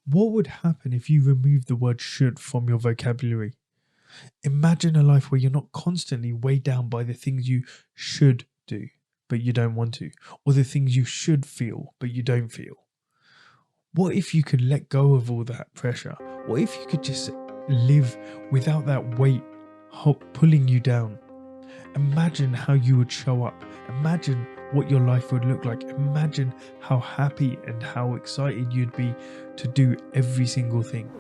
What would happen if you removed the word should from your vocabulary? Imagine a life where you're not constantly weighed down by the things you should do, but you don't want to, or the things you should feel, but you don't feel. What if you could let go of all that pressure? What if you could just live without that weight pulling you down? Imagine how you would show up. Imagine what your life would look like. Imagine how happy and how excited you'd be to do every single thing.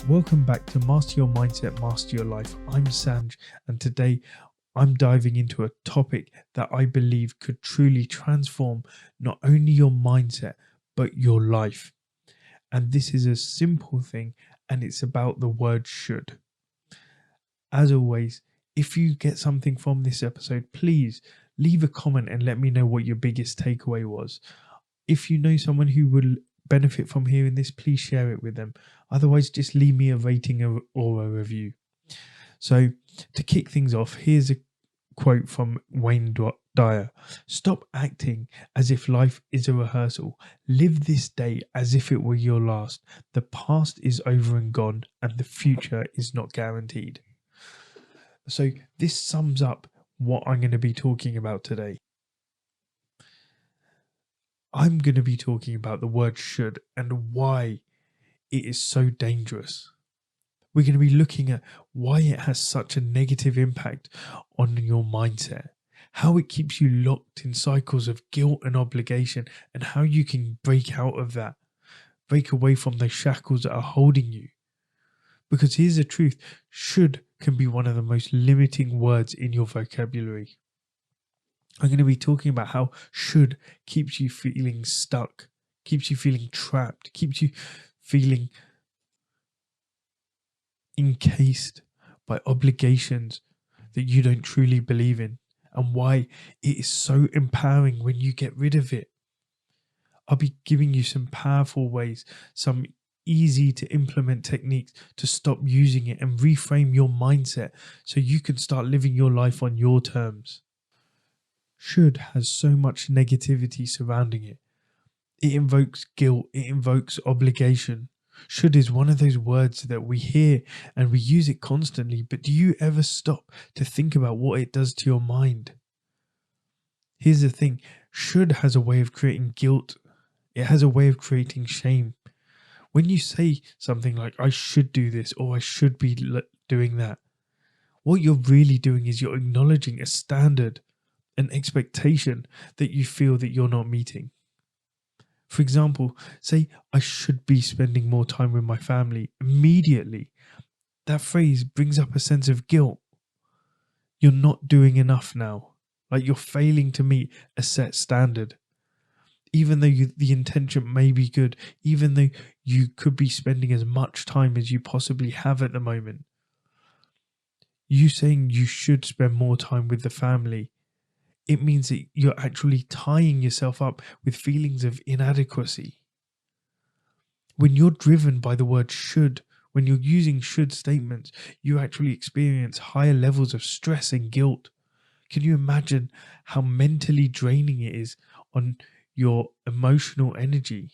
Welcome back to Master Your Mindset, Master Your Life. I'm Sanj, and today I'm diving into a topic that I believe could truly transform not only your mindset, but your life. And this is a simple thing, and it's about the word should. As always, if you get something from this episode, please leave a comment and let me know what your biggest takeaway was. If you know someone who will benefit from hearing this, please share it with them. Otherwise, just leave me a rating or a review. So, to kick things off, here's a quote from Wayne Dyer. Stop acting as if life is a rehearsal. Live this day as if it were your last. The past is over and gone, and the future is not guaranteed. So this sums up what I'm going to be talking about today. I'm going to be talking about the word should and why it is so dangerous. We're going to be looking at why it has such a negative impact on your mindset, how it keeps you locked in cycles of guilt and obligation, and how you can break out of that, break away from those shackles that are holding you. Because here's the truth, should can be one of the most limiting words in your vocabulary. I'm going to be talking about how should keeps you feeling stuck, keeps you feeling trapped, keeps you feeling encased by obligations that you don't truly believe in, and why it is so empowering when you get rid of it. I'll be giving you some powerful ways, some easy to implement techniques to stop using it and reframe your mindset so you can start living your life on your terms. Should has so much negativity surrounding it. It invokes guilt, it invokes obligation. Should is one of those words that we hear and we use it constantly, but do you ever stop to think about what it does to your mind? Here's the thing, should has a way of creating guilt. It has a way of creating shame. When you say something like, I should do this or I should be doing that, what you're really doing is you're acknowledging a standard, an expectation that you feel that you're not meeting. For example, say, I should be spending more time with my family. Immediately, that phrase brings up a sense of guilt. You're not doing enough now, like you're failing to meet a set standard. Even though the intention may be good, even though you could be spending as much time as you possibly have at the moment, you saying you should spend more time with the family, it means that you're actually tying yourself up with feelings of inadequacy. When you're driven by the word should, when you're using should statements, you actually experience higher levels of stress and guilt. Can you imagine how mentally draining it is on your emotional energy?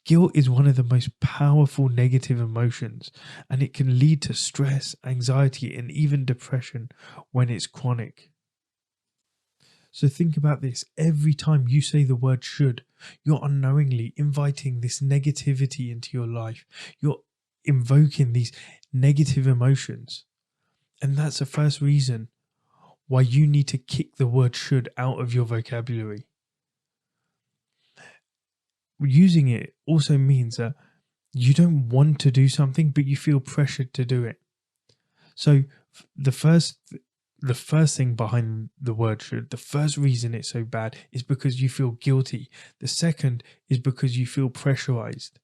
Guilt is one of the most powerful negative emotions, and it can lead to stress, anxiety, and even depression when it's chronic. So think about this. Every time you say the word should, you're unknowingly inviting this negativity into your life. You're invoking these negative emotions. And that's the first reason why you need to kick the word should out of your vocabulary. Using it also means that you don't want to do something, but you feel pressured to do it. So the first thing behind the word should, the first reason it's so bad is because you feel guilty. The second is because you feel pressurized.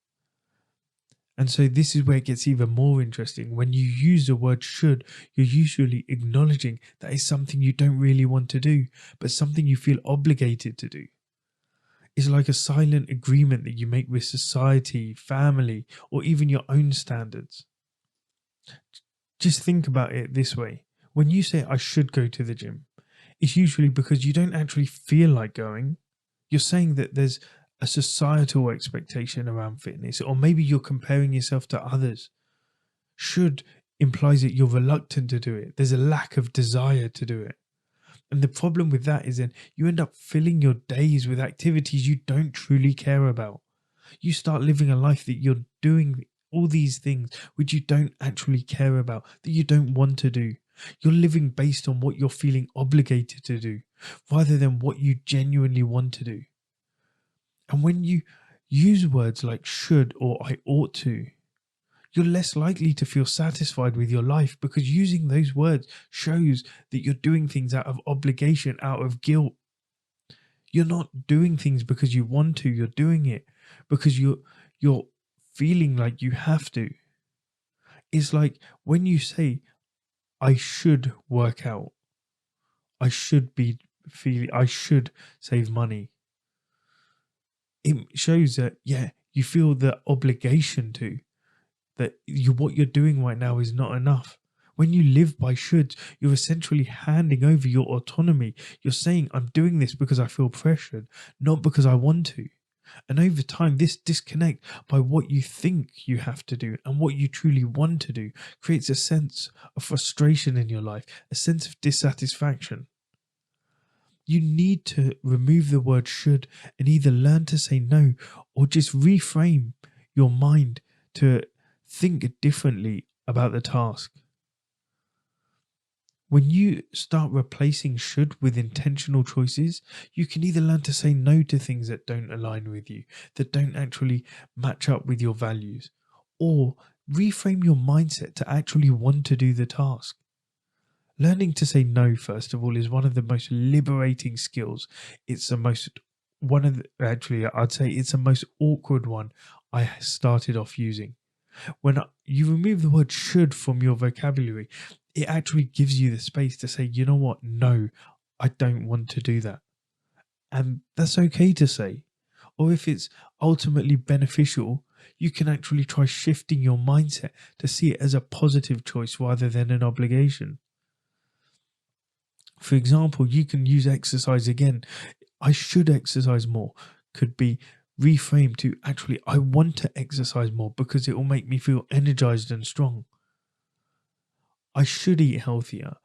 And so this is where it gets even more interesting. When you use the word should, you're usually acknowledging that is something you don't really want to do, but something you feel obligated to do. It's like a silent agreement that you make with society, family, or even your own standards. Just think about it this way. When you say, I should go to the gym, it's usually because you don't actually feel like going. You're saying that there's a societal expectation around fitness, or maybe you're comparing yourself to others. Should implies that you're reluctant to do it. There's a lack of desire to do it. And the problem with that is then you end up filling your days with activities you don't truly care about. You start living a life that you're doing all these things which you don't actually care about, that you don't want to do. You're living based on what you're feeling obligated to do rather than what you genuinely want to do. And when you use words like should or I ought to, you're less likely to feel satisfied with your life, because using those words shows that you're doing things out of obligation, out of guilt. You're not doing things because you want to, you're doing it because you're feeling like you have to. It's like when you say I should work out, I should be feeling, I should save money. It shows that, yeah, you feel the obligation to, that what you're doing right now is not enough. When you live by shoulds, you're essentially handing over your autonomy. You're saying, I'm doing this because I feel pressured, not because I want to. And over time, this disconnect by what you think you have to do and what you truly want to do creates a sense of frustration in your life, a sense of dissatisfaction. You need to remove the word should and either learn to say no or just reframe your mind to think differently about the task. When you start replacing should with intentional choices, you can either learn to say no to things that don't align with you, that don't actually match up with your values, or reframe your mindset to actually want to do the task. Learning to say no, first of all, is one of the most liberating skills. It's the most, one of the, actually, I'd say it's the most awkward one I started off using. When you remove the word should from your vocabulary, it actually gives you the space to say, you know what? No, I don't want to do that. And that's okay to say. Or if it's ultimately beneficial, you can actually try shifting your mindset to see it as a positive choice rather than an obligation. For example, you can use exercise again. I should exercise more could be reframed to actually, I want to exercise more because it will make me feel energized and strong. I should eat healthier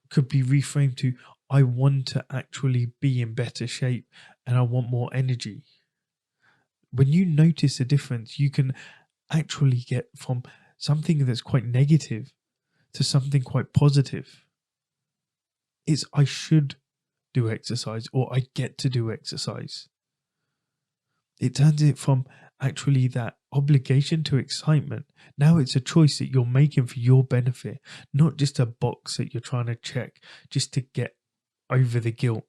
could be reframed to, I want to actually be in better shape and I want more energy. When you notice a difference, you can actually get from something that's quite negative to something quite positive. It's I should do exercise or I get to do exercise. It turns it from actually that obligation to excitement. Now it's a choice that you're making for your benefit, not just a box that you're trying to check just to get over the guilt.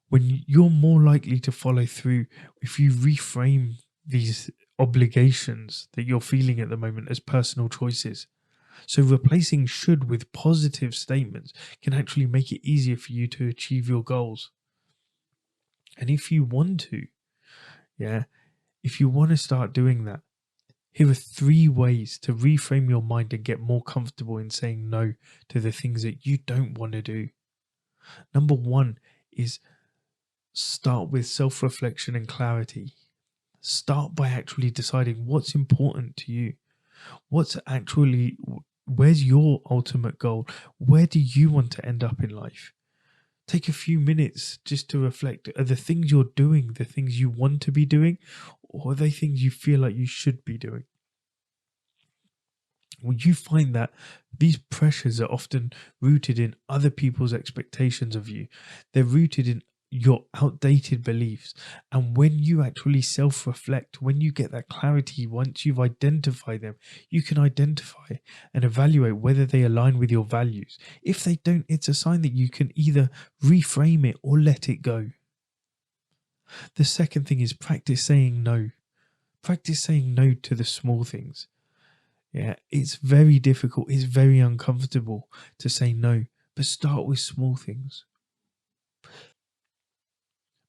When you're more likely to follow through if you reframe these obligations that you're feeling at the moment as personal choices. So replacing should with positive statements can actually make it easier for you to achieve your goals. And if you want to, yeah, if you want to start doing that, here are 3 ways to reframe your mind and get more comfortable in saying no to the things that you don't want to do. Number 1 is start with self-reflection and clarity. Start by actually deciding what's important to you. What's actually, where's your ultimate goal? Where do you want to end up in life? Take a few minutes just to reflect. Are the things you're doing the things you want to be doing, or are they things you feel like you should be doing? Well, you find that these pressures are often rooted in other people's expectations of you. They're rooted in your outdated beliefs. And when you actually self reflect, when you get that clarity, once you've identified them, you can identify and evaluate whether they align with your values. If they don't, it's a sign that you can either reframe it or let it go. The second thing is practice saying no. Practice saying no to the small things. Yeah, it's very difficult. It's very uncomfortable to say no, but start with small things.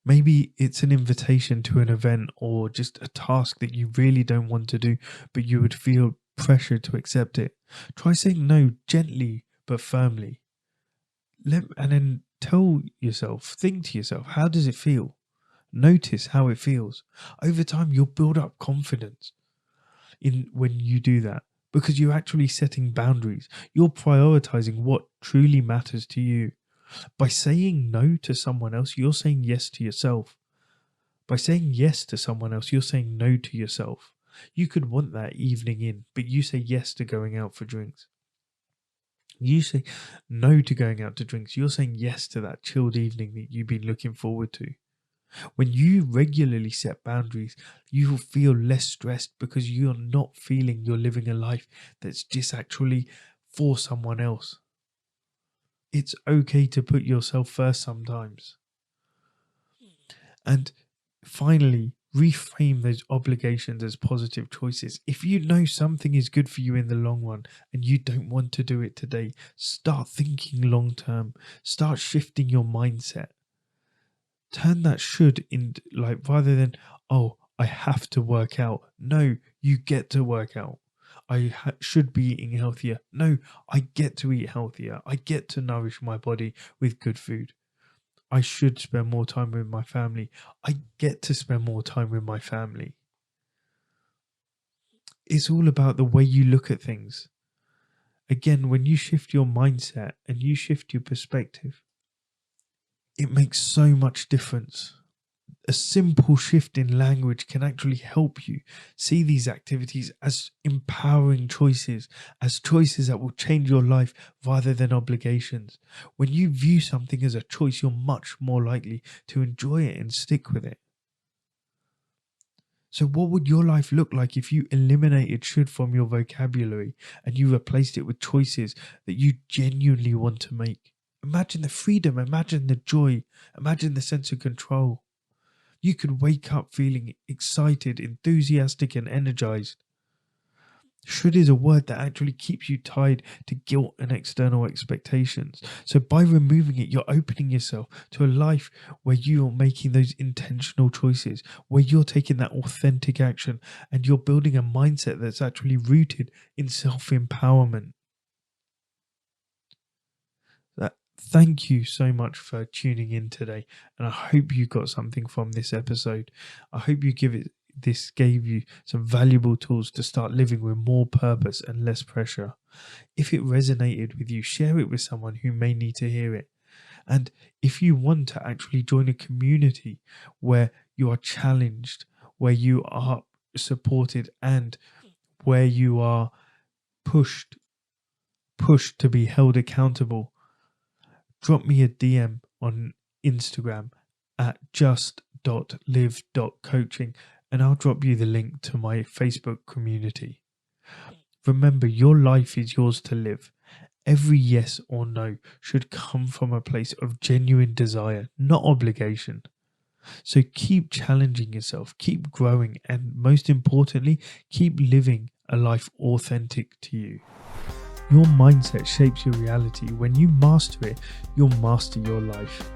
Maybe it's an invitation to an event or just a task that you really don't want to do, but you would feel pressure to accept it. Try saying no gently but firmly. And then tell yourself, think to yourself, how does it feel? Notice how it feels. Over time, you'll build up confidence in when you do that, because you're actually setting boundaries. You're prioritizing what truly matters to you. By saying no to someone else, you're saying yes to yourself. By saying yes to someone else, you're saying no to yourself. You could want that evening in, but you say yes to going out for drinks. You say no to going out to drinks. You're saying yes to that chilled evening that you've been looking forward to. When you regularly set boundaries, you will feel less stressed because you're not feeling you're living a life that's just actually for someone else. It's okay to put yourself first sometimes. And finally, reframe those obligations as positive choices. If you know something is good for you in the long run and you don't want to do it today, start thinking long term. Start shifting your mindset. Turn that should in, like, rather than, oh, I have to work out. No, you get to work out. I should be eating healthier. No, I get to eat healthier. I get to nourish my body with good food. I should spend more time with my family. I get to spend more time with my family. It's all about the way you look at things. Again, when you shift your mindset and you shift your perspective, it makes so much difference. A simple shift in language can actually help you see these activities as empowering choices, as choices that will change your life rather than obligations. When you view something as a choice, you're much more likely to enjoy it and stick with it. So what would your life look like if you eliminated should from your vocabulary and you replaced it with choices that you genuinely want to make? Imagine the freedom, imagine the joy, imagine the sense of control. You could wake up feeling excited, enthusiastic, and energized. Should is a word that actually keeps you tied to guilt and external expectations. So by removing it, you're opening yourself to a life where you're making those intentional choices, where you're taking that authentic action, and you're building a mindset that's actually rooted in self-empowerment. Thank you so much for tuning in today, and I hope you got something from this episode. I hope this gave you some valuable tools to start living with more purpose and less pressure. If it resonated with you, share it with someone who may need to hear it. And if you want to actually join a community where you are challenged, where you are supported, and where you are pushed to be held accountable, drop me a DM on Instagram at just.live.coaching and I'll drop you the link to my Facebook community. Remember, your life is yours to live. Every yes or no should come from a place of genuine desire, not obligation. So keep challenging yourself, keep growing, and most importantly, keep living a life authentic to you. Your mindset shapes your reality. When you master it, you'll master your life.